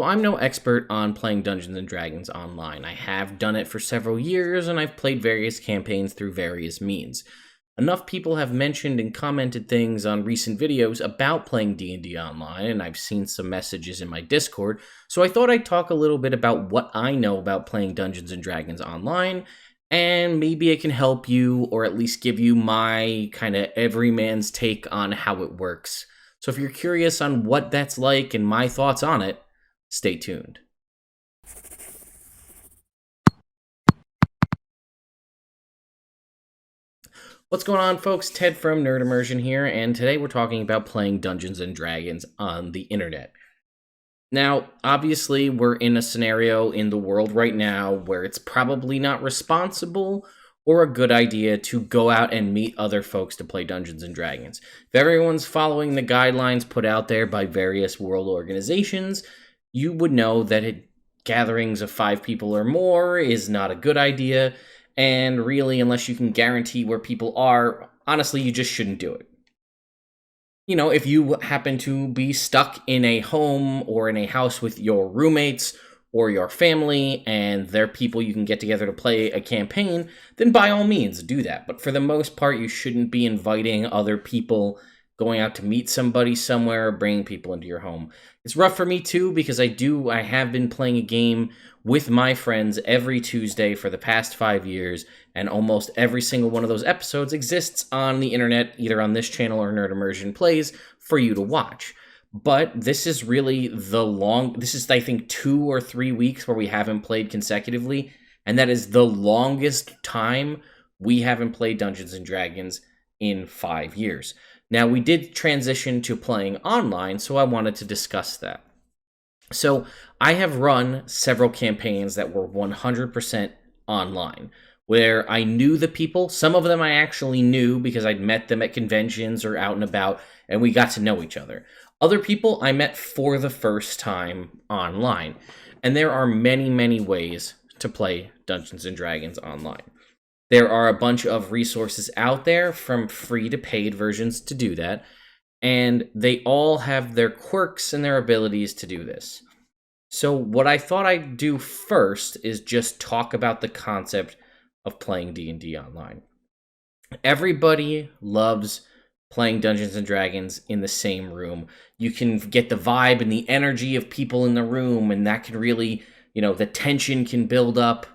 So I'm no expert on playing Dungeons & Dragons online. I have done it for several years, and I've played various campaigns through various means. Enough people have mentioned and commented things on recent videos about playing D&D online, and I've seen some messages in my Discord, so I thought I'd talk a little bit about what I know about playing Dungeons & Dragons online, and maybe it can help you, or at least give you my kind of everyman's take on how it works. So if you're curious on what that's like and my thoughts on it, stay tuned. What's going on, folks? Ted from Immersion here, and today we're talking about playing Dungeons & Dragons on the internet. Now, obviously, we're in a scenario in the world right now where it's probably not responsible or a good idea to go out and meet other folks to play Dungeons & Dragons. If everyone's following the guidelines put out there by various world organizations, you would know that gatherings of 5 people or more is not a good idea, and really, unless you can guarantee where people are, honestly, you just shouldn't do it. You know, if you happen to be stuck in a home or in a house with your roommates or your family, and they're people you can get together to play a campaign, then by all means, do that. But for the most part, you shouldn't be inviting other people, going out to meet somebody somewhere, bringing people into your home. It's rough for me too, because I have been playing a game with my friends every Tuesday for the past 5 years, and almost every single one of those episodes exists on the internet, either on this channel or Nerd Immersion Plays, for you to watch. But this is really this is, I think, 2 or 3 weeks where we haven't played consecutively, and that is the longest time we haven't played Dungeons & Dragons in 5 years. Now, we did transition to playing online, so I wanted to discuss that. So, I have run several campaigns that were 100% online, where I knew the people. Some of them I actually knew because I'd met them at conventions or out and about, and we got to know each other. Other people I met for the first time online, and there are many, many ways to play Dungeons & Dragons online. There are a bunch of resources out there, from free to paid versions, to do that, and they all have their quirks and their abilities to do this. So what I thought I'd do first is just talk about the concept of playing D&D online. Everybody loves playing Dungeons & Dragons in the same room. You can get the vibe and the energy of people in the room, and that can really, the tension can build up.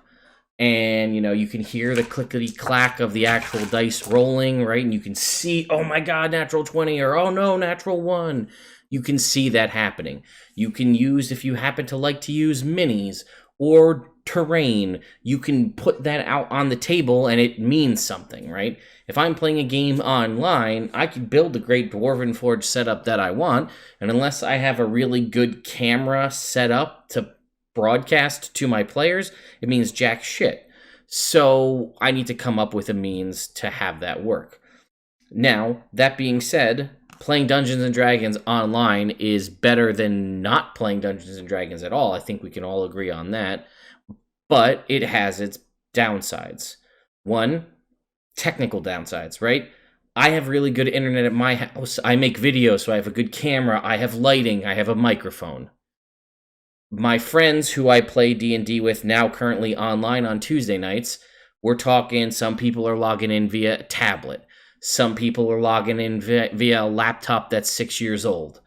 And, you can hear the clickety-clack of the actual dice rolling, right? And you can see, oh my god, natural 20, or oh no, natural 1. You can see that happening. You can use, if you happen to like to use minis or terrain, you can put that out on the table and it means something, right? If I'm playing a game online, I can build the great Dwarven Forge setup that I want, and unless I have a really good camera set up to broadcast to my players, it means jack shit. So I need to come up with a means to have that work. Now, that being said, playing Dungeons & Dragons online is better than not playing Dungeons & Dragons at all. I think we can all agree on that. But it has its downsides. One, technical downsides, right? I have really good internet at my house. I make videos, so I have a good camera. I have lighting. I have a microphone. My friends who I play D&D with now currently online on Tuesday nights, we're talking, some people are logging in via a tablet. Some people are logging in via a laptop that's 6 years old.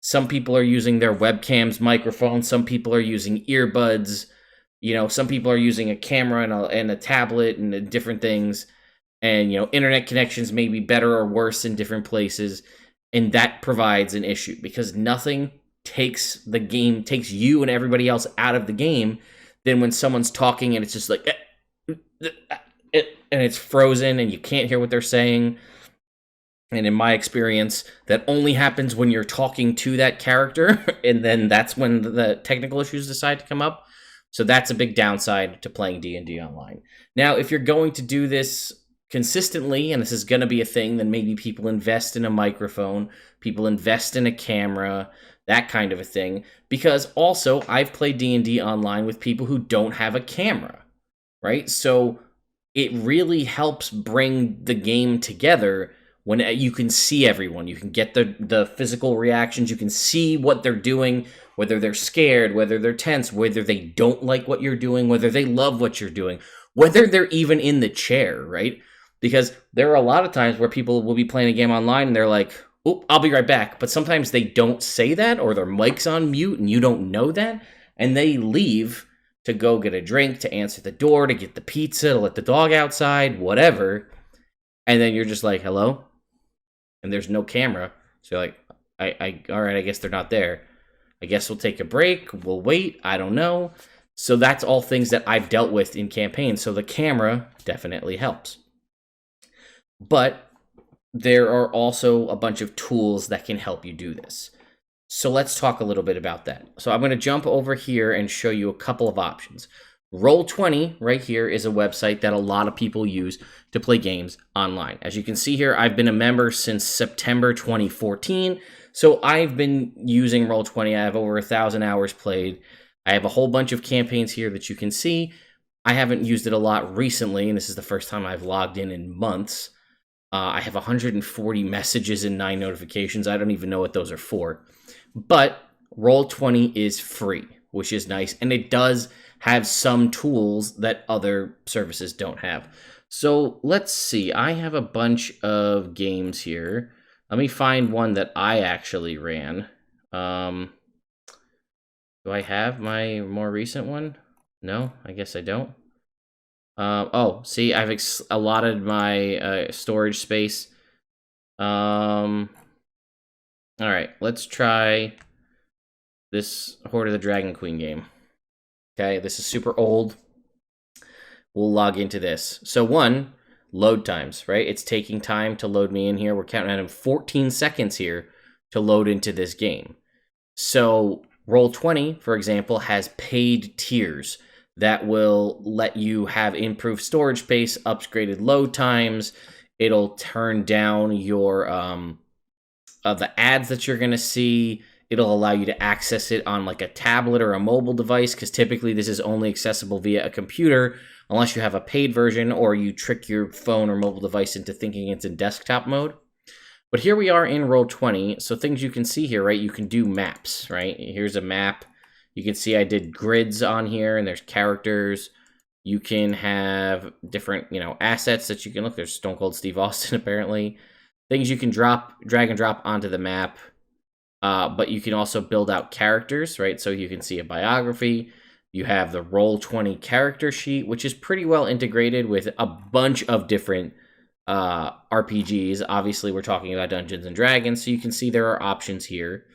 Some people are using their webcams, microphones. Some people are using earbuds. Some people are using a camera and a tablet and different things. And, internet connections may be better or worse in different places. And that provides an issue, because nothing takes you and everybody else out of the game than when someone's talking and it's just like and it's frozen and you can't hear what they're saying. And in my experience, that only happens when you're talking to that character, and then that's when the technical issues decide to come up. So that's a big downside to playing D&D online. Now, if you're going to do this consistently, and this is going to be a thing, then maybe people invest in a microphone, people invest in a camera, that kind of a thing. Because also, I've played D&D online with people who don't have a camera, right? So it really helps bring the game together when you can see everyone. You can get the physical reactions. You can see what they're doing whether they're scared, whether they're tense, whether they don't like what you're doing, whether they love what you're doing, whether they're even in the chair, right? Because there are a lot of times where people will be playing a game online and they're like, oh, I'll be right back. But sometimes they don't say that, or their mic's on mute and you don't know that. And they leave to go get a drink, to answer the door, to get the pizza, to let the dog outside, whatever. And then you're just like, hello? And there's no camera. So you're like, all right, I guess they're not there. I guess we'll take a break. We'll wait. I don't know. So that's all things that I've dealt with in campaigns. So the camera definitely helps. But there are also a bunch of tools that can help you do this. So let's talk a little bit about that. So I'm going to jump over here and show you a couple of options. Roll20 right here is a website that a lot of people use to play games online. As you can see here, I've been a member since September 2014. So I've been using Roll20. I have over 1,000 hours played. I have a whole bunch of campaigns here that you can see. I haven't used it a lot recently, and this is the first time I've logged in months. I have 140 messages and 9 notifications. I don't even know what those are for. But Roll20 is free, which is nice. And it does have some tools that other services don't have. So let's see. I have a bunch of games here. Let me find one that I actually ran. Do I have my more recent one? No, I guess I don't. Oh, see, I've allotted my storage space. All right, let's try this Horde of the Dragon Queen game. Okay, this is super old. We'll log into this. So one, load times, right? It's taking time to load me in here. We're counting on 14 seconds here to load into this game. So Roll20, for example, has paid tiers that will let you have improved storage space, upgraded load times. It'll turn down your the ads that you're going to see. It'll allow you to access it on like a tablet or a mobile device, because typically this is only accessible via a computer unless you have a paid version or you trick your phone or mobile device into thinking it's in desktop mode. But here we are in Roll20. So things you can see here, right? You can do maps, right? Here's a map. You can see I did grids on here, and there's characters. You can have different, assets that you can look. There's Stone Cold Steve Austin, apparently. Things you can drag and drop onto the map. But you can also build out characters, right? So you can see a biography. You have the Roll20 character sheet, which is pretty well integrated with a bunch of different RPGs. Obviously, we're talking about Dungeons and Dragons, so you can see there are options here.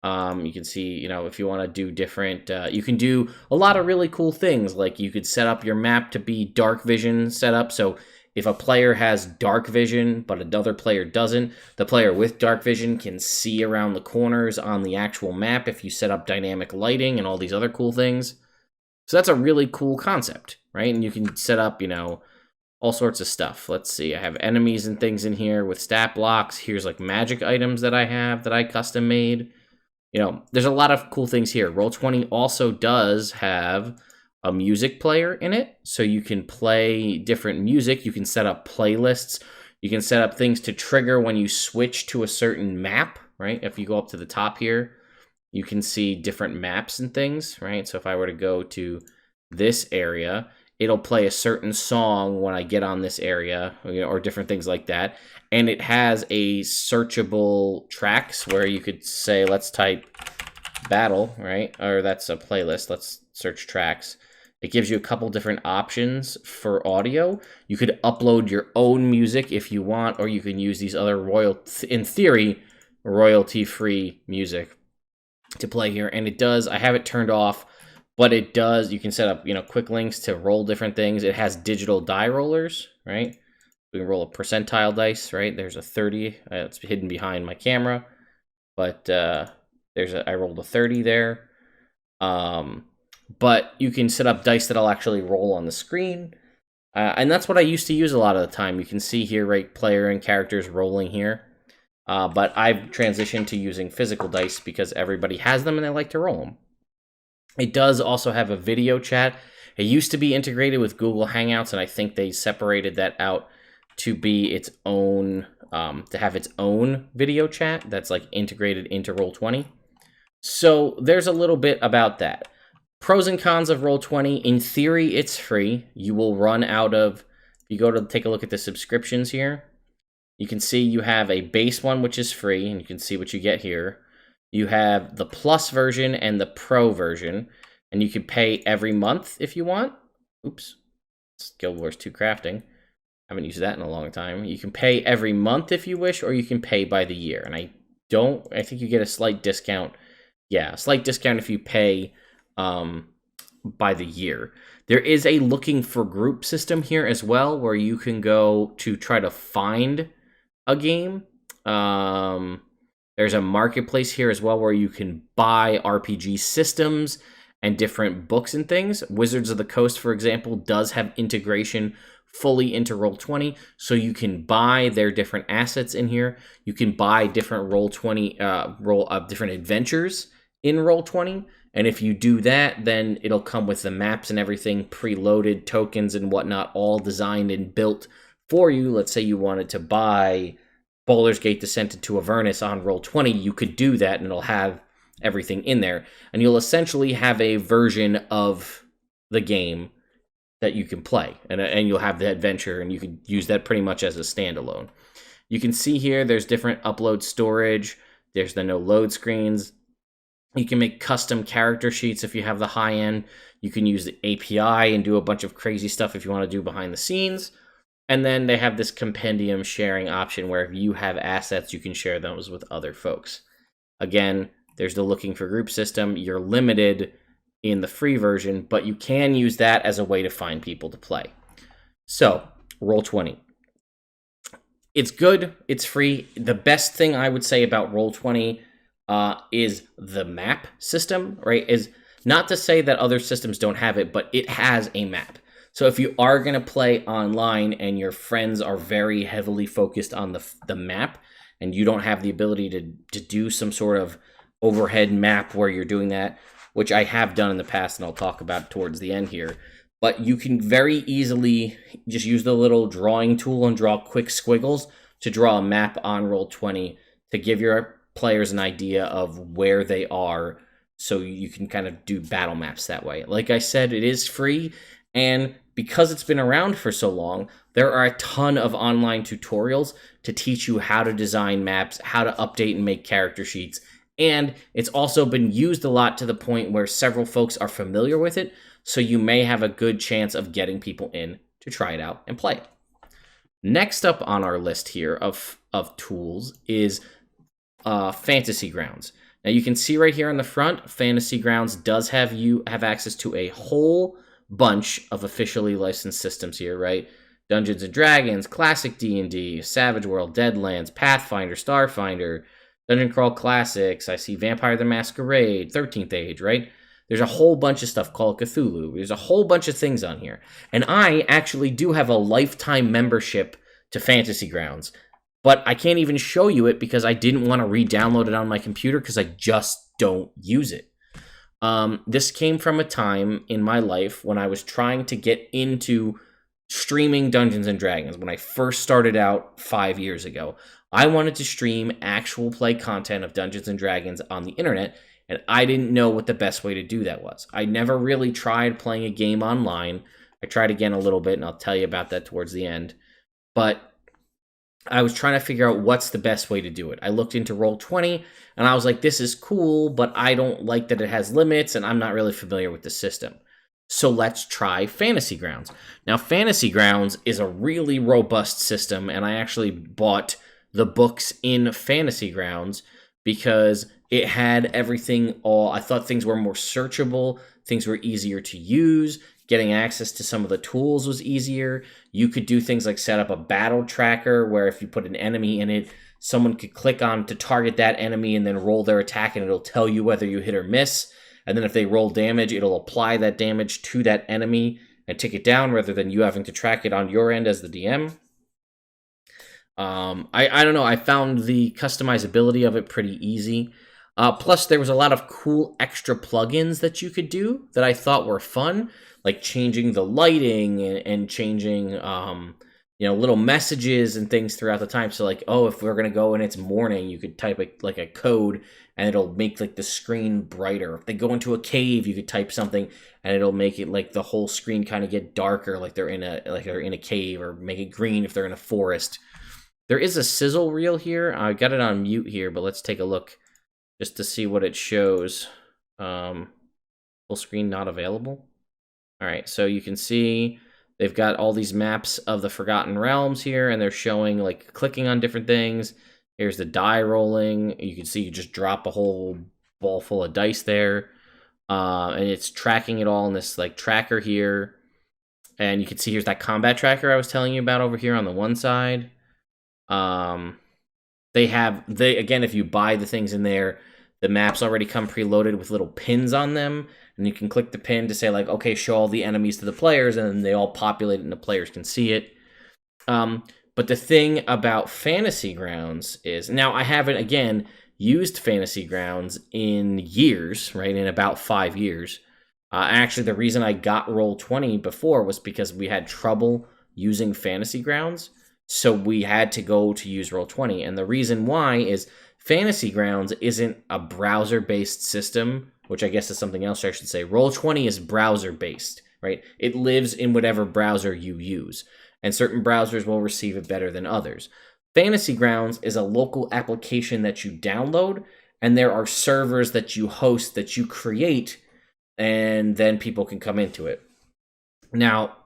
You can see, if you want to do different, you can do a lot of really cool things. Like you could set up your map to be dark vision setup. So if a player has dark vision, but another player doesn't, the player with dark vision can see around the corners on the actual map if you set up dynamic lighting and all these other cool things. So that's a really cool concept, right? And you can set up, all sorts of stuff. Let's see. I have enemies and things in here with stat blocks. Here's like magic items that I have that I custom made. There's a lot of cool things here. Roll20 also does have a music player in it, so you can play different music. You can set up playlists. You can set up things to trigger when you switch to a certain map, right? If you go up to the top here, you can see different maps and things, right? So if I were to go to this area, it'll play a certain song when I get on this area, or different things like that. And it has a searchable tracks where you could say, let's type battle, right? Or that's a playlist. Let's search tracks. It gives you a couple different options for audio. You could upload your own music if you want, or you can use these other in theory, royalty-free music to play here. And it does, I have it turned off, but it does, you can set up, quick links to roll different things. It has digital die rollers, right? We can roll a percentile dice, right? There's a 30. It's hidden behind my camera, but I rolled a 30 there. But you can set up dice that'll actually roll on the screen. And that's what I used to use a lot of the time. You can see here, right, player and characters rolling here. But I've transitioned to using physical dice because everybody has them and they like to roll them. It does also have a video chat. It used to be integrated with Google Hangouts, and I think they separated that out to be its own, to have its own video chat that's like integrated into Roll20. So there's a little bit about that. Pros and cons of Roll20. In theory, it's free. You will run out of, if you go to take a look at the subscriptions here, you can see you have a base one, which is free, and you can see what you get here. You have the plus version and the pro version, and you can pay every month if you want. Oops. It's Guild Wars 2 crafting. I haven't used that in a long time. You can pay every month if you wish, or you can pay by the year. And I think you get a slight discount. Yeah, a slight discount if you pay by the year. There is a looking for group system here as well, where you can go to try to find a game. There's a marketplace here as well where you can buy RPG systems and different books and things. Wizards of the Coast, for example, does have integration fully into Roll20, so you can buy their different assets in here. You can buy different Roll20 different adventures in Roll20, and if you do that, then it'll come with the maps and everything preloaded, tokens and whatnot, all designed and built for you. Let's say you wanted to buy Baldur's Gate Descent into Avernus on Roll20, you could do that, and it'll have everything in there, and you'll essentially have a version of the game that you can play, and you'll have the adventure, and you can use that pretty much as a standalone. You can see here there's different upload storage. There's the no load screens. You can make custom character sheets if you have the high end. You can use the API and do a bunch of crazy stuff if you want to do behind the scenes. And then they have this compendium sharing option where if you have assets, you can share those with other folks. Again, there's the looking for group system. You're limited in the free version, but you can use that as a way to find people to play. So, Roll20. It's good. It's free. The best thing I would say about Roll20 is the map system, right? Is not to say that other systems don't have it, but it has a map. So if you are going to play online and your friends are very heavily focused on the map, and you don't have the ability to do some sort of overhead map where you're doing that, which I have done in the past, and I'll talk about towards the end here. But you can very easily just use the little drawing tool and draw quick squiggles to draw a map on Roll20 to give your players an idea of where they are, so you can kind of do battle maps that way. Like I said, it is free, and because it's been around for so long, there are a ton of online tutorials to teach you how to design maps, how to update and make character sheets. And it's also been used a lot to the point where several folks are familiar with it, so you may have a good chance of getting people in to try it out and play it. Next up on our list here of tools is Fantasy Grounds. Now you can see right here on the front, Fantasy Grounds does have access to a whole bunch of officially licensed systems here, right? Dungeons and Dragons, Classic D&D, Savage World, Deadlands, Pathfinder, Starfinder, Dungeon Crawl Classics. I see Vampire the Masquerade, 13th Age, right? There's a whole bunch of stuff called Cthulhu. There's a whole bunch of things on here. And I actually do have a lifetime membership to Fantasy Grounds, but I can't even show you it because I didn't want to re-download it on my computer because I just don't use it. This came from a time in my life when I was trying to get into streaming Dungeons and Dragons. When I first started out 5 years ago, I wanted to stream actual play content of Dungeons and Dragons on the internet, and I didn't know what the best way to do that was. I never really tried playing a game online. I tried again a little bit, and I'll tell you about that towards the end. But I was trying to figure out what's the best way to do it. I looked into Roll20, and I was like, this is cool, but I don't like that it has limits, and I'm not really familiar with the system. So let's try Fantasy Grounds. Now, Fantasy Grounds is a really robust system, and I actually bought the books in Fantasy Grounds because it had everything I thought things were more searchable, things were easier to use, getting access to some of the tools was easier. You could do things like set up a battle tracker where if you put an enemy in it, someone could click on to target that enemy and then roll their attack, and it'll tell you whether you hit or miss. And then if they roll damage, it'll apply that damage to that enemy and take it down rather than you having to track it on your end as the DM. I don't know. I found the customizability of it pretty easy. Plus, there was a lot of cool extra plugins that you could do that I thought were fun, like changing the lighting and changing, little messages and things throughout the time. So, like, if we're gonna go and it's morning, you could type a code, and it'll make like the screen brighter. If they go into a cave, you could type something and it'll make it like the whole screen kind of get darker, like they're in a cave, or make it green if they're in a forest. There is a sizzle reel here. I got it on mute here, but let's take a look just to see what it shows. Full screen not available. All right, so you can see they've got all these maps of the Forgotten Realms here, and they're showing like clicking on different things. Here's the die rolling. You can see you just drop a whole ball full of dice there, and it's tracking it all in this like tracker here. And you can see here's that combat tracker I was telling you about over here on the one side. Again, if you buy the things in there, the maps already come preloaded with little pins on them, and you can click the pin to say like, okay, show all the enemies to the players, and then they all populate and the players can see it. But the thing about Fantasy Grounds is, now I haven't, again, used Fantasy Grounds in years, right, in about 5 years. Actually, the reason I got Roll20 before was because we had trouble using Fantasy Grounds, so we had to go to use Roll20. And the reason why is Fantasy Grounds isn't a browser-based system, which I guess is something else I should say. Roll20 is browser-based, right? It lives in whatever browser you use, and certain browsers will receive it better than others. Fantasy Grounds is a local application that you download, and there are servers that you host that you create, and then people can come into it. Now,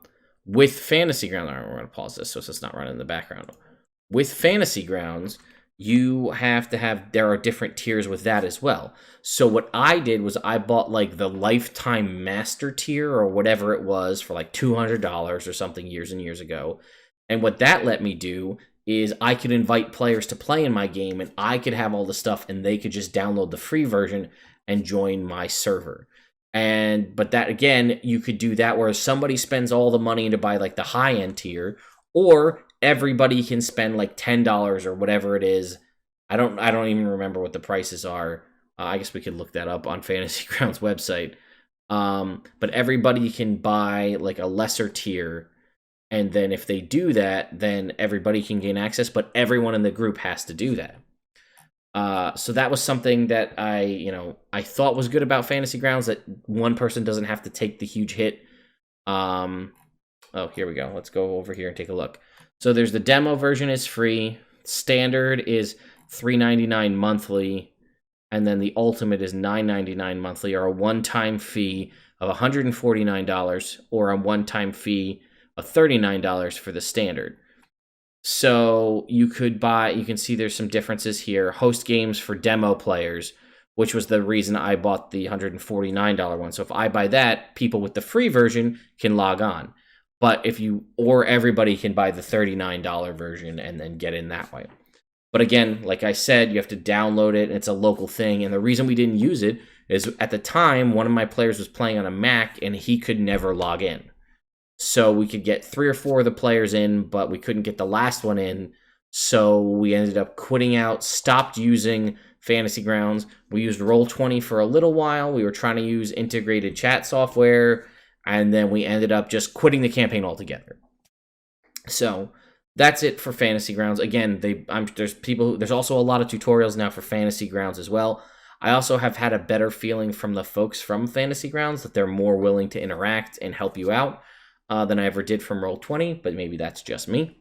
with Fantasy Grounds, we're going to pause this so it's not running in the background. With Fantasy Grounds, you have to have, there are different tiers with that as well. So what I did was I bought like the lifetime master tier or whatever it was for like $200 or something years and years ago. And what that let me do is I could invite players to play in my game, and I could have all the stuff and they could just download the free version and join my server. But that, again, you could do that where somebody spends all the money to buy like the high end tier, or everybody can spend like $10 or whatever it is. I don't even remember what the prices are. I guess we could look that up on Fantasy Grounds website. But everybody can buy like a lesser tier, and then if they do that, then everybody can gain access, but everyone in the group has to do that. So that was something that I thought was good about Fantasy Grounds, that one person doesn't have to take the huge hit. Oh, here we go. Let's go over here and take a look. So there's the demo version is free. Standard is $3.99 monthly. And then the ultimate is $9.99 monthly, or a one-time fee of $149, or a one-time fee of $39 for the standard. So you can see there's some differences here. Host games for demo players, which was the reason I bought the $149 one. So if I buy that, people with the free version can log on. But everybody can buy the $39 version and then get in that way. But again, like I said, you have to download it, and it's a local thing. And the reason we didn't use it is at the time, one of my players was playing on a Mac, and he could never log in. So we could get 3 or 4 of the players in, but we couldn't get the last one in. So we ended up quitting out, stopped using Fantasy Grounds. We used Roll20 for a little while. We were trying to use integrated chat software, and then we ended up just quitting the campaign altogether. So that's it for Fantasy Grounds. Again, there's also a lot of tutorials now for Fantasy Grounds as well. I also have had a better feeling from the folks from Fantasy Grounds that they're more willing to interact and help you out than I ever did from Roll20, but maybe that's just me.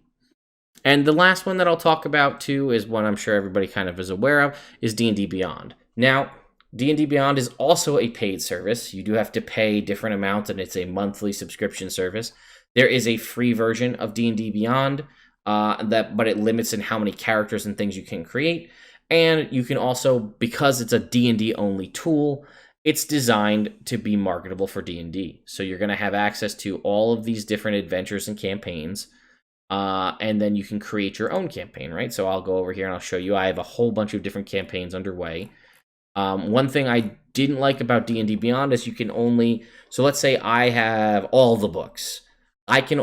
And the last one that I'll talk about too is one I'm sure everybody kind of is aware of, is D&D Beyond. Now, D&D Beyond is also a paid service. You do have to pay different amounts, and it's a monthly subscription service. There is a free version of D&D Beyond, but it limits in how many characters and things you can create. And you can also, because it's a D&D only tool, it's designed to be marketable for D&D. So you're going to have access to all of these different adventures and campaigns, and then you can create your own campaign, right? So I'll go over here and I'll show you. I have a whole bunch of different campaigns underway. One thing I didn't like about D&D Beyond is you can only, so let's say I have all the books. I could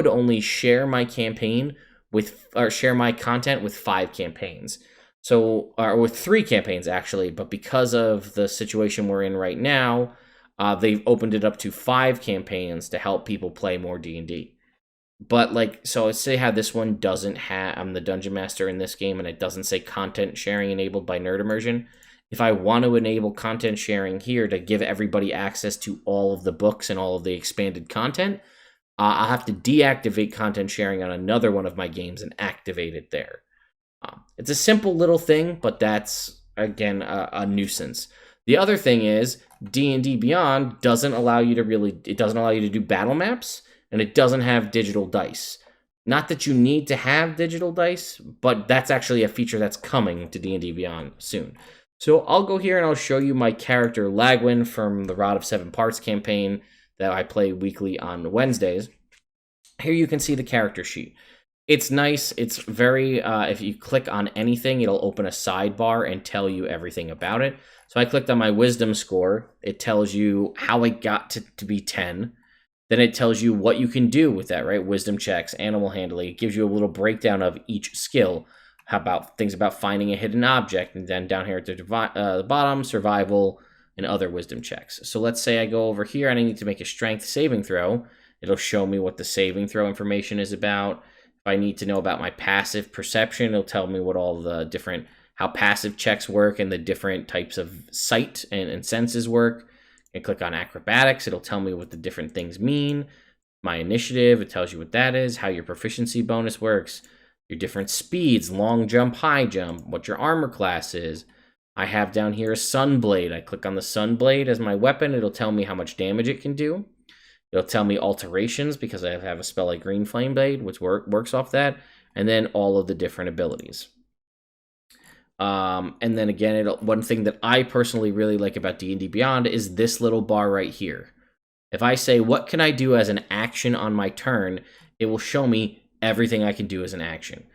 only share my campaign share my content with 5 campaigns. So, or with 3 campaigns actually, but because of the situation we're in right now, they've opened it up to 5 campaigns to help people play more D&D. But like, so let's say how this one doesn't have, I'm the dungeon master in this game and it doesn't say content sharing enabled by Nerd Immersion. If I want to enable content sharing here to give everybody access to all of the books and all of the expanded content, I'll have to deactivate content sharing on another one of my games and activate it there. It's a simple little thing, but that's, again, a nuisance. The other thing is D&D Beyond doesn't allow you to do battle maps, and it doesn't have digital dice. Not that you need to have digital dice, but that's actually a feature that's coming to D&D Beyond soon. So I'll go here and I'll show you my character Lagwin from the Rod of Seven Parts campaign that I play weekly on Wednesdays. Here you can see the character sheet. It's nice. It's very, if you click on anything, it'll open a sidebar and tell you everything about it. So I clicked on my wisdom score. It tells you how I got to be 10. Then it tells you what you can do with that, right? Wisdom checks, animal handling. It gives you a little breakdown of each skill. How about things about finding a hidden object? And then down here at the bottom, survival and other wisdom checks. So let's say I go over here and I need to make a strength saving throw. It'll show me what the saving throw information is about. If I need to know about my passive perception, it'll tell me what all the different, how passive checks work and the different types of sight and senses work. And click on acrobatics, it'll tell me what the different things mean. My initiative, it tells you what that is, how your proficiency bonus works, your different speeds, long jump, high jump, what your armor class is. I have down here a Sunblade. I click on the Sunblade as my weapon. It'll tell me how much damage it can do. It'll tell me alterations because I have a spell like Green Flame Blade, which works off that. And then all of the different abilities. And then again, one thing that I personally really like about D&D Beyond is this little bar right here. If I say, what can I do as an action on my turn, it will show me everything I can do as an action.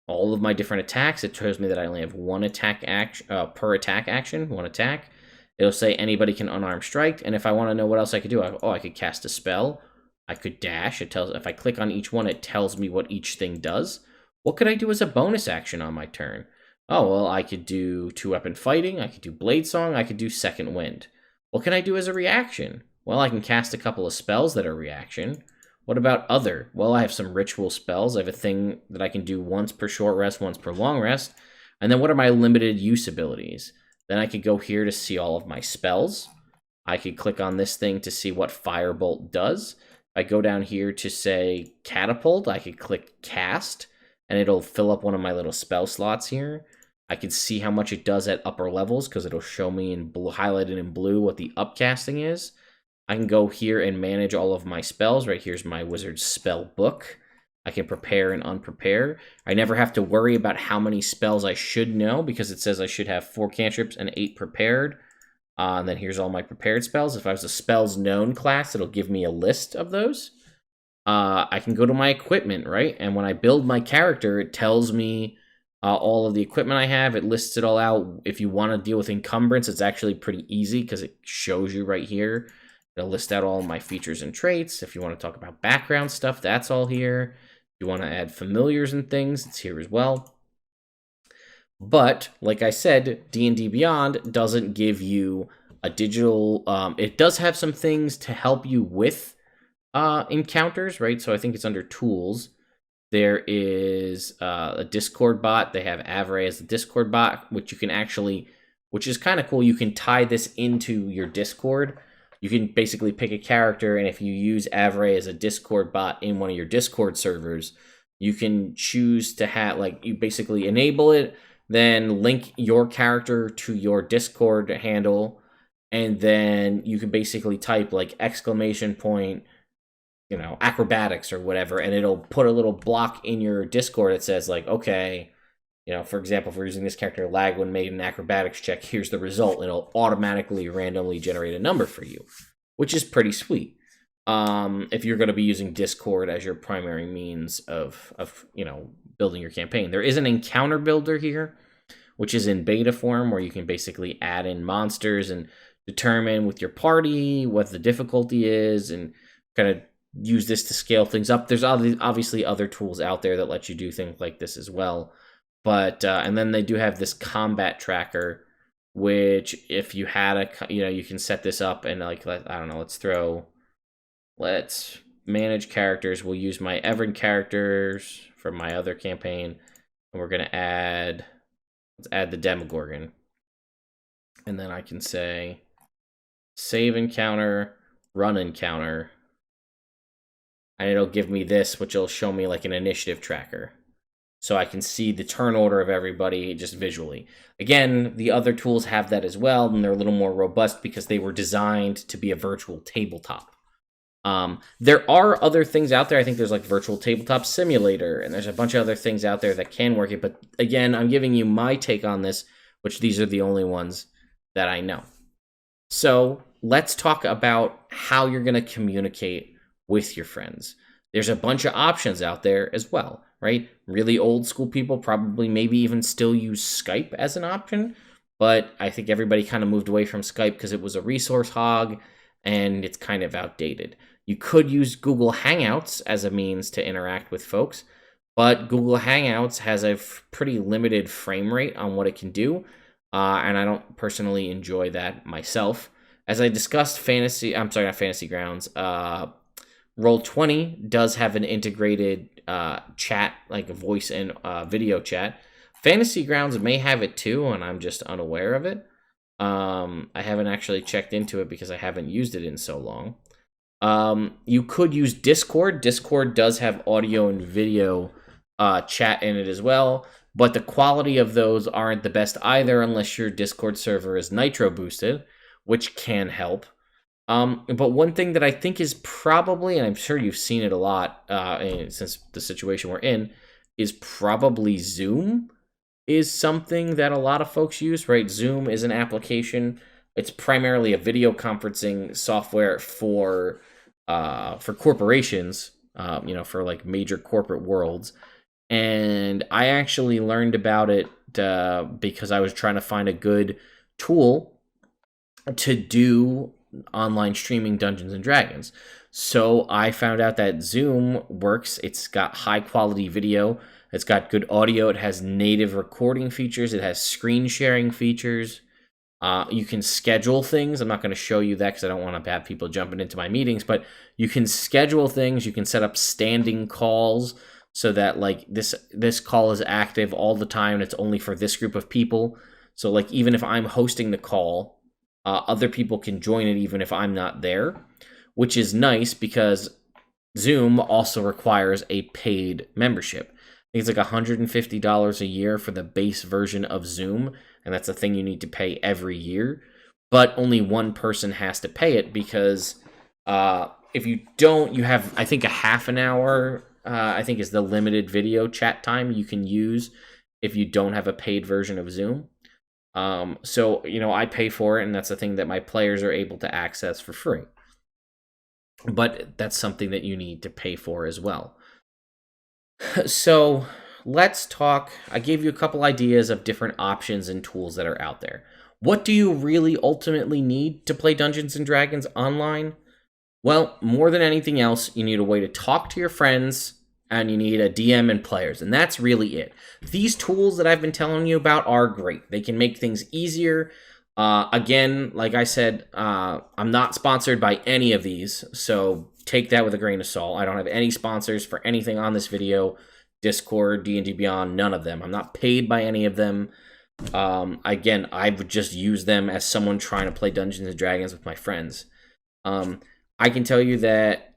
All of my different attacks, it shows me that I only have one attack action per attack action, one attack. It'll say anybody can unarmed strike, and if I want to know what else I could do, I could cast a spell. I could dash. If I click on each one, it tells me what each thing does. What could I do as a bonus action on my turn? Oh, well, I could do two-weapon fighting, I could do blade song, I could do second wind. What can I do as a reaction? Well, I can cast a couple of spells that are reaction. What about other? Well, I have some ritual spells. I have a thing that I can do once per short rest, once per long rest. And then what are my limited use abilities? Then I could go here to see all of my spells. I could click on this thing to see what Firebolt does. If I go down here to say Catapult, I could click Cast, and it'll fill up one of my little spell slots here. I can see how much it does at upper levels because it'll show me in blue, highlighted in blue, what the upcasting is. I can go here and manage all of my spells. Right here's my wizard's spell book. I can prepare and unprepare. I never have to worry about how many spells I should know because it says I should have 4 cantrips and 8 prepared. And then here's all my prepared spells. If I was a spells known class, it'll give me a list of those. I can go to my equipment, right? And when I build my character, it tells me all of the equipment I have. It lists it all out. If you want to deal with encumbrance, it's actually pretty easy because it shows you right here. It'll list out all my features and traits. If you want to talk about background stuff, that's all here. If you want to add familiars and things, it's here as well. But, like I said, D&D Beyond doesn't give you a digital... it does have some things to help you with encounters, right? So I think it's under Tools. There is a Discord bot. They have Avray as the Discord bot, which you can actually, which is kind of cool. You can tie this into your Discord. You can basically pick a character, and if you use Avray as a Discord bot in one of your Discord servers, you can choose to have, like, you basically enable it, then link your character to your Discord handle, and then you can basically type, like, exclamation point, you know, acrobatics or whatever, and it'll put a little block in your Discord that says, like, okay, you know, for example, if we're using this character, Lagwin made an acrobatics check, here's the result. It'll automatically randomly generate a number for you, which is pretty sweet. If you're going to be using Discord as your primary means of, you know, building your campaign. There is an encounter builder here, which is in beta form, where you can basically add in monsters and determine with your party what the difficulty is and kind of use this to scale things up. There's obviously other tools out there that let you do things like this as well. But, and then they do have this combat tracker, which if you had you can set this up and, like, I don't know, let's manage characters. We'll use my Everin characters from my other campaign. And we're going to add, let's add the Demogorgon. And then I can say save encounter, run encounter. And it'll give me this, which will show me like an initiative tracker. So I can see the turn order of everybody just visually. Again, the other tools have that as well, and they're a little more robust because they were designed to be a virtual tabletop. There are other things out there. I think there's like Virtual Tabletop Simulator, and there's a bunch of other things out there that can work it. But again, I'm giving you my take on this, which these are the only ones that I know. So let's talk about how you're going to communicate with your friends. There's a bunch of options out there as well, right? Really old school people probably maybe even still use Skype as an option, but I think everybody kind of moved away from Skype because it was a resource hog and it's kind of outdated. You could use Google Hangouts as a means to interact with folks, but Google Hangouts has a pretty limited frame rate on what it can do, and I don't personally enjoy that myself. As I discussed, not Fantasy Grounds, Roll20 does have an integrated chat, like a voice and video chat. Fantasy Grounds may have it too, and I'm just unaware of it. I haven't actually checked into it because I haven't used it in so long. You could use Discord. Discord does have audio and video chat in it as well, but the quality of those aren't the best either unless your Discord server is nitro boosted, which can help. But one thing that I think is probably, and I'm sure you've seen it a lot since the situation we're in, is probably Zoom is something that a lot of folks use, right? Zoom is an application. It's primarily a video conferencing software for corporations, for like major corporate worlds. And I actually learned about it because I was trying to find a good tool to do online streaming Dungeons and Dragons. So I found out that Zoom works. It's got high quality video. It's got good audio. It has native recording features. It has screen sharing features. You can schedule things. I'm not going to show you that because I don't want to have people jumping into my meetings, but you can schedule things. You can set up standing calls so that like this call is active all the time and it's only for this group of people. So like even if I'm hosting the call, other people can join it even if I'm not there, which is nice because Zoom also requires a paid membership. I think it's like $150 a year for the base version of Zoom, and that's a thing you need to pay every year. But only one person has to pay it because if you don't, you have, I think, a half an hour, I think is the limited video chat time you can use if you don't have a paid version of Zoom. So, I pay for it, and that's the thing that my players are able to access for free. But that's something that you need to pay for as well. So, let's talk. I gave you a couple ideas of different options and tools that are out there. What do you really ultimately need to play Dungeons and Dragons online? Well, more than anything else, you need a way to talk to your friends, and you need a DM and players, and that's really it. These tools that I've been telling you about are great. They can make things easier. Again, like I said, I'm not sponsored by any of these, so take that with a grain of salt. I don't have any sponsors for anything on this video. Discord, D&D Beyond, none of them. I'm not paid by any of them. Again, I would just use them as someone trying to play Dungeons and Dragons with my friends. I can tell you that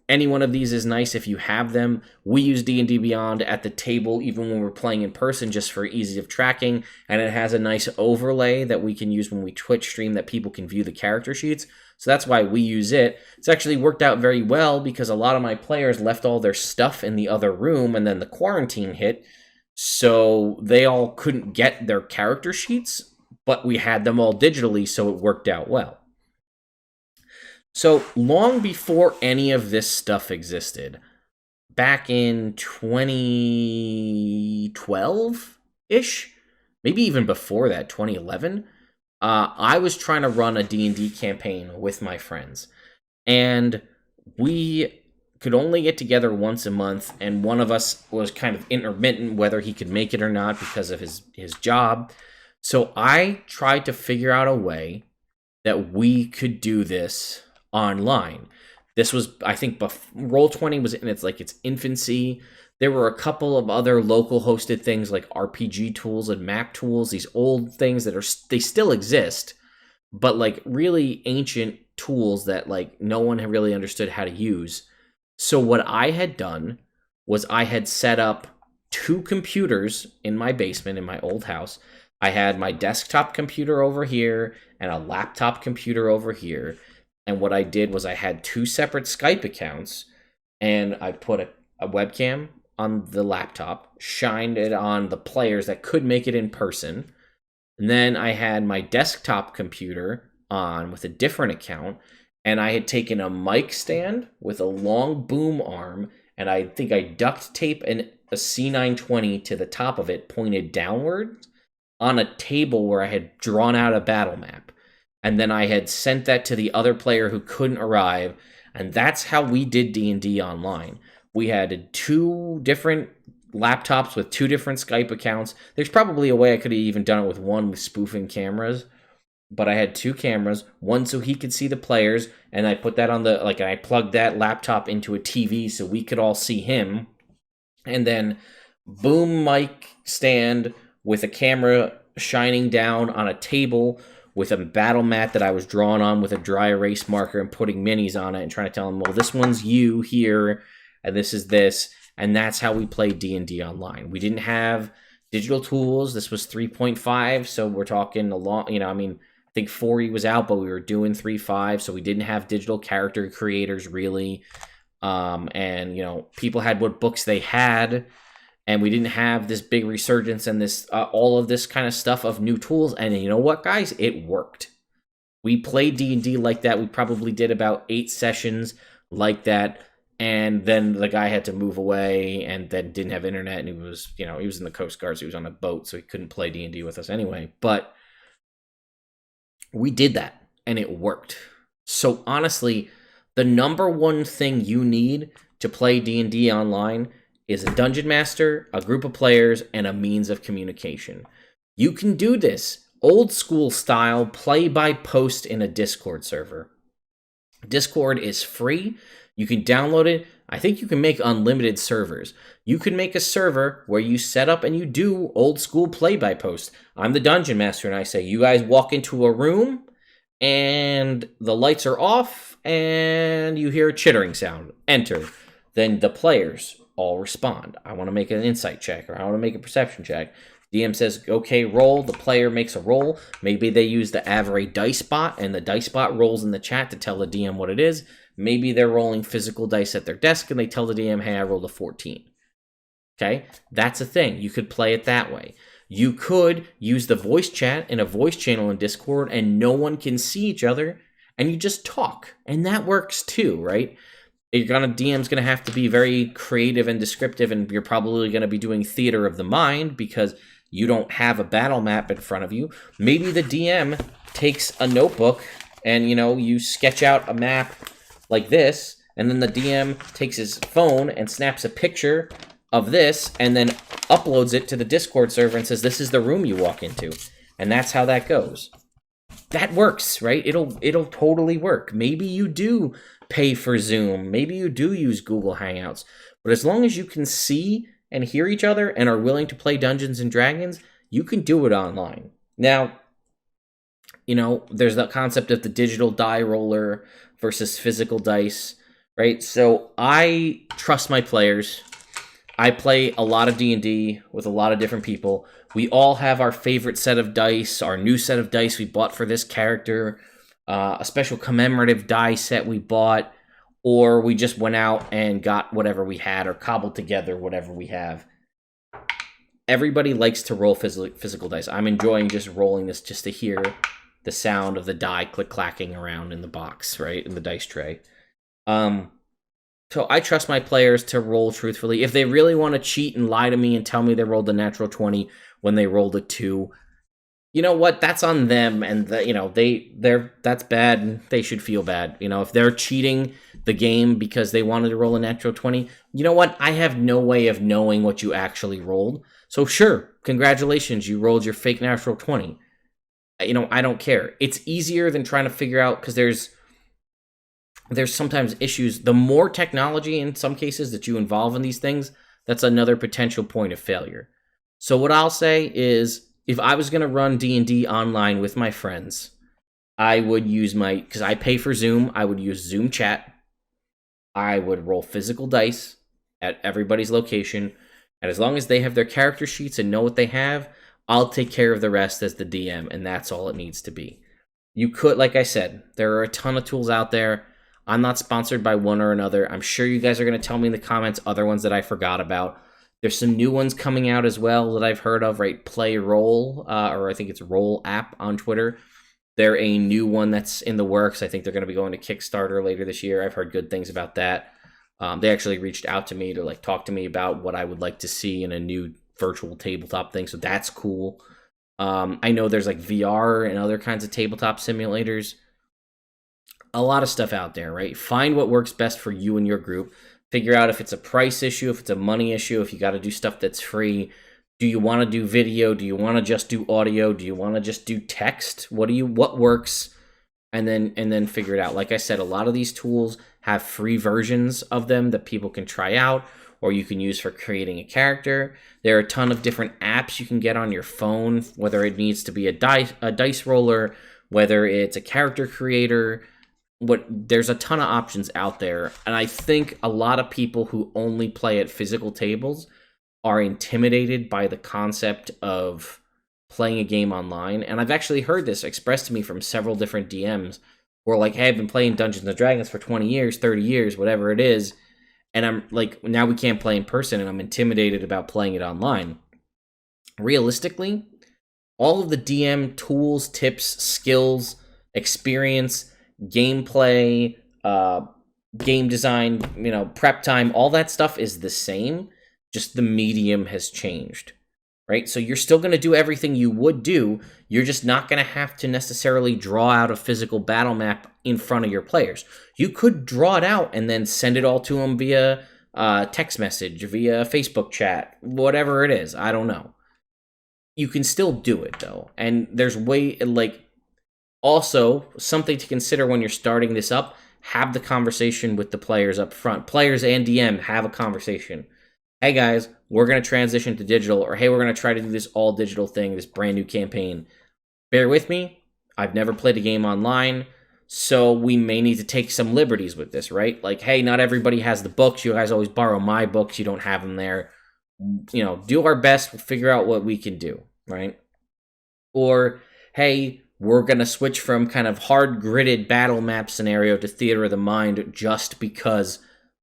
any one of these is nice if you have them. We use D&D Beyond at the table even when we're playing in person just for ease of tracking, and it has a nice overlay that we can use when we Twitch stream that people can view the character sheets. So that's why we use it. It's actually worked out very well because a lot of my players left all their stuff in the other room and then the quarantine hit, so they all couldn't get their character sheets, but we had them all digitally, so it worked out well. So long before any of this stuff existed, back in 2012-ish, maybe even before that, 2011, I was trying to run a D&D campaign with my friends. And we could only get together once a month, and one of us was kind of intermittent whether he could make it or not because of his job. So I tried to figure out a way that we could do this online. This was, I think, Roll20 was in its infancy. There were a couple of other local hosted things like RPG tools and Mac tools, these old things that they still exist, but like really ancient tools that like no one had really understood how to use. So what I had done was I had set up 2 computers in my basement in my old house. I had my desktop computer over here and a laptop computer over here. And what I did was I had 2 separate Skype accounts, and I put a webcam on the laptop, shined it on the players that could make it in person. And then I had my desktop computer on with a different account, and I had taken a mic stand with a long boom arm, and I think I duct taped a C920 to the top of it, pointed downward on a table where I had drawn out a battle map. And then I had sent that to the other player who couldn't arrive, and that's how we did D&D online. We had 2 different laptops with 2 different Skype accounts. There's probably a way I could have even done it with one with spoofing cameras, but I had 2 cameras, one so he could see the players, and I put that on I plugged that laptop into a TV so we could all see him, and then boom mic stand with a camera shining down on a table with a battle mat that I was drawing on with a dry erase marker and putting minis on it and trying to tell them, well, this one's you here, and this is this, and that's how we played D&D online. We didn't have digital tools. This was 3.5, so we're talking a long, I think 4E was out, but we were doing 3.5, so we didn't have digital character creators really, and, people had what books they had, and we didn't have this big resurgence and this all of this kind of stuff of new tools. And you know what, guys? It worked. We played D&D like that. We probably did about 8 sessions like that. And then the guy had to move away and then didn't have internet. And he was in the Coast Guard, so he was on a boat, so he couldn't play D&D with us anyway. But we did that, and it worked. So honestly, the number one thing you need to play D&D online is a dungeon master, a group of players, and a means of communication. You can do this old school style, play by post in a Discord server. Discord is free. You can download it. I think you can make unlimited servers. You can make a server where you set up and you do old school play by post. I'm the dungeon master, and I say, you guys walk into a room and the lights are off and you hear a chittering sound. Enter. Then the players all respond. I want to make an insight check, or I want to make a perception check. DM says, okay, roll. The player makes a roll. Maybe they use the Avray dice bot, and the dice bot rolls in the chat to tell the DM what it is. Maybe they're rolling physical dice at their desk, and they tell the DM, hey, I rolled a 14. Okay? That's a thing. You could play it that way. You could use the voice chat in a voice channel in Discord, and no one can see each other, and you just talk. And that works too, right? DM's gonna have to be very creative and descriptive, and you're probably gonna be doing theater of the mind because you don't have a battle map in front of you. Maybe the DM takes a notebook and you sketch out a map like this, and then the DM takes his phone and snaps a picture of this and then uploads it to the Discord server and says, this is the room you walk into. And that's how that goes. That works, right? It'll totally work. Maybe you do pay for Zoom. Maybe you do use Google Hangouts. But as long as you can see and hear each other and are willing to play Dungeons and Dragons, you can do it online. Now, there's the concept of the digital die roller versus physical dice, right? So I trust my players. I play a lot of D&D with a lot of different people. We all have our favorite set of dice, our new set of dice we bought for this character, a special commemorative die set we bought, or we just went out and got whatever we had or cobbled together whatever we have. Everybody likes to roll physical dice. I'm enjoying just rolling this just to hear the sound of the die click-clacking around in the box, right, in the dice tray. So I trust my players to roll truthfully. If they really want to cheat and lie to me and tell me they rolled a natural 20 when they rolled a 2, you know what? That's on them, and that's bad. And they should feel bad. If they're cheating the game because they wanted to roll a natural 20, you know what? I have no way of knowing what you actually rolled. So sure, congratulations, you rolled your fake natural 20. I don't care. It's easier than trying to figure out, because there's there's sometimes issues. The more technology in some cases that you involve in these things, that's another potential point of failure. So what I'll say is, if I was going to run D&D online with my friends, I would use because I pay for Zoom, I would use Zoom chat. I would roll physical dice at everybody's location. And as long as they have their character sheets and know what they have, I'll take care of the rest as the DM, and that's all it needs to be. You could, like I said, there are a ton of tools out there. I'm not sponsored by one or another. I'm sure you guys are going to tell me in the comments other ones that I forgot about. There's some new ones coming out as well that I've heard of, right? Play Roll, or I think it's Roll app on Twitter. They're a new one that's in the works. I think they're going to be going to Kickstarter later this year. I've heard good things about that. They actually reached out to me to talk to me about what I would like to see in a new virtual tabletop thing. So that's cool. I know there's VR and other kinds of tabletop simulators. A lot of stuff out there, right? Find what works best for you and your group. Figure out if it's a price issue, if it's a money issue, if you got to do stuff that's free. Do you want to do video? Do you want to just do audio? Do you want to just do text? What works? And then figure it out. Like I said, a lot of these tools have free versions of them that people can try out, or you can use for creating a character. There are a ton of different apps you can get on your phone, whether it needs to be a dice roller, whether it's a character creator. There's a ton of options out there, and I think a lot of people who only play at physical tables are intimidated by the concept of playing a game online. And I've actually heard this expressed to me from several different DMs who are like, hey, I've been playing Dungeons and Dragons for 20 years, 30 years, whatever it is. And I'm like, now we can't play in person, and I'm intimidated about playing it online. Realistically, all of the DM tools, tips, skills, experience, gameplay, game design, prep time, all that stuff is the same. Just the medium has changed, right? So you're still going to do everything you would do. You're just not going to have to necessarily draw out a physical battle map in front of your players. You could draw it out and then send it all to them via text message, via Facebook chat, whatever it is. I don't know. You can still do it, though. And there's also something to consider when you're starting this up. Have the conversation with the players up front. Players and DM, have a conversation. Hey guys, we're going to transition to digital, or hey, we're going to try to do this all digital thing, this brand new campaign. Bear with me. I've never played a game online, so we may need to take some liberties with this, right? Hey, not everybody has the books. You guys always borrow my books. You don't have them there. Do our best. We'll figure out what we can do, right? Or, hey, we're going to switch from kind of hard-gridded battle map scenario to theater of the mind just because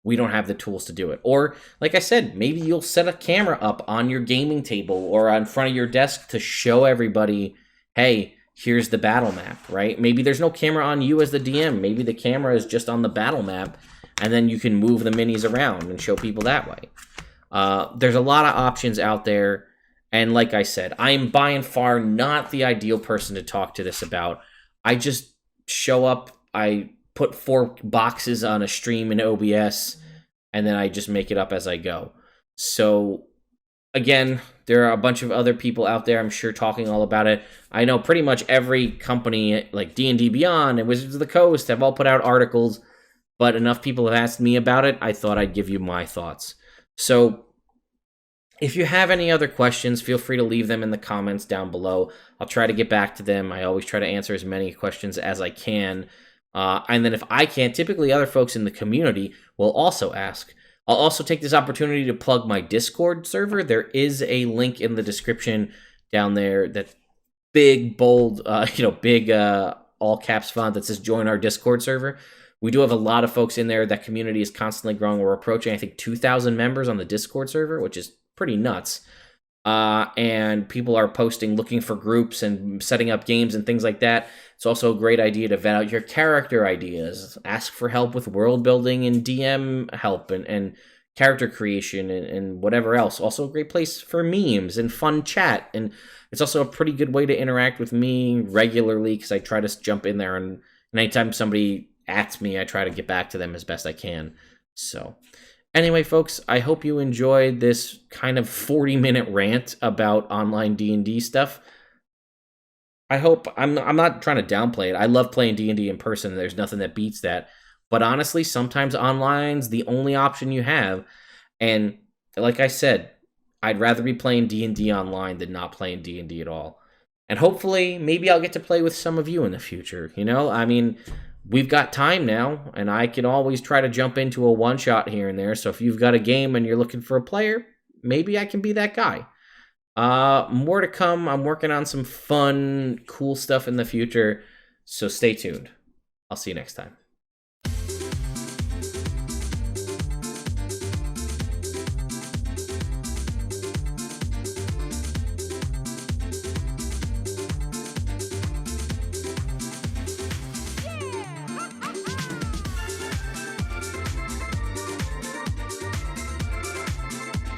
we don't have the tools to do it. Or, like I said, maybe you'll set a camera up on your gaming table or in front of your desk to show everybody, hey, here's the battle map, right? Maybe there's no camera on you as the DM. Maybe the camera is just on the battle map, and then you can move the minis around and show people that way. There's a lot of options out there, and like I said, I am by and far not the ideal person to talk to this about. I just show up, I put 4 boxes on a stream in OBS, and then I just make it up as I go. So, again, there are a bunch of other people out there, I'm sure, talking all about it. I know pretty much every company, like D&D Beyond and Wizards of the Coast, have all put out articles, but enough people have asked me about it, I thought I'd give you my thoughts. So, if you have any other questions, feel free to leave them in the comments down below. I'll try to get back to them. I always try to answer as many questions as I can. And then if I can't, typically other folks in the community will also ask. I'll also take this opportunity to plug my Discord server. There is a link in the description down there, that big, bold, big all caps font that says join our Discord server. We do have a lot of folks in there. That community is constantly growing. We're approaching, I think, 2,000 members on the Discord server, which is pretty nuts. And people are posting, looking for groups and setting up games and things like that. It's also a great idea to vet out your character ideas, ask for help with world building and DM help and character creation and whatever else. Also a great place for memes and fun chat. And it's also a pretty good way to interact with me regularly, because I try to jump in there, and anytime somebody ats me, I try to get back to them as best I can. So anyway, folks, I hope you enjoyed this kind of 40-minute rant about online D&D stuff. I hope I'm not trying to downplay it. I love playing D&D in person. There's nothing that beats that. But honestly, sometimes online's the only option you have. And like I said, I'd rather be playing D&D online than not playing D&D at all. And hopefully, maybe I'll get to play with some of you in the future. You know, I mean, we've got time now, and I can always try to jump into a one-shot here and there. So if you've got a game and you're looking for a player, maybe I can be that guy. More to come. I'm working on some fun, cool stuff in the future. So stay tuned. I'll see you next time.